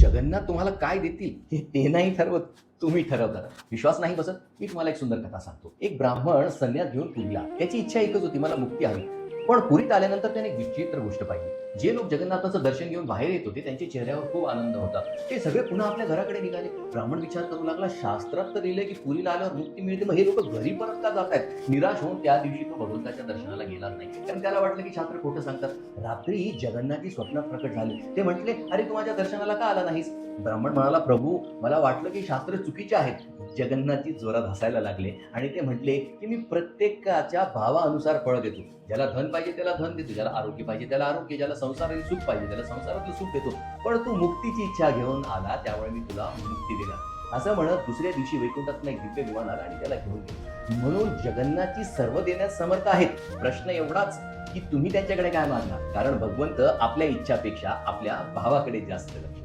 जगन्नाथ तुम्हाला काय देतील हे ते नाही ठरवत, तुम्ही ठरवता. विश्वास नाही बसत? मी तुम्हाला एक सुंदर कथा सांगतो. एक ब्राह्मण संन्यास घेऊन पुरीला. त्याची इच्छा एकच होती, मला मुक्ती हवी. पण पुरीत आल्यानंतर त्याने एक विचित्र गोष्ट पाहिली. जे लोक जगन्नाथाचं दर्शन घेऊन बाहेर येत होते त्यांच्या चेहऱ्यावर खूप आनंद होता. ते सगळे पुन्हा आपल्या घराकडे निघाले. ब्राह्मण विचार करू लागला, शास्त्रात तर लिहिलंय की पुरीला आल्यावर मुक्ती मिळते, मग हे लोक घरी परत का जात आहेत? निराश होऊन त्या दिवशी तो भगवंताच्या दर्शनाला गेला नाही, कारण त्याला वाटलं की शास्त्र खोटं सांगतात. रात्री जगन्नाथजी स्वप्नात प्रकट झाले. ते म्हटले, अरे तू माझ्या दर्शनाला का आला नाहीस? ब्राह्मण म्हणाला, प्रभू मला वाटलं की शास्त्र चुकीचे आहेत. जगन्नाथजी जोरात हसायला लागले आणि ते म्हटले की मी प्रत्येकाच्या भावानुसार फळ देतो. ज्याला धन पाहिजे त्याला धन देतो, ज्याला आरोग्य पाहिजे त्याला आरोग्य, ज्याला संसारातील सुख पाहिजे त्याला संसारातलं सुख देतो. पण तू मुक्तीची इच्छा घेऊन आला त्यामुळे मी तुला मुक्ती दिला. असं म्हणत दुसऱ्या दिवशी वैकुंठातून एक दिव्य विमान आला आणि त्याला घेऊन गेला. म्हणून जगन्नाथजी सर्व देण्यास समर्थ आहेत. प्रश्न एवढाच की तुम्ही त्यांच्याकडे काय मागणार, कारण भगवंत आपल्या इच्छापेक्षा आपल्या भावाकडे जास्त लक्ष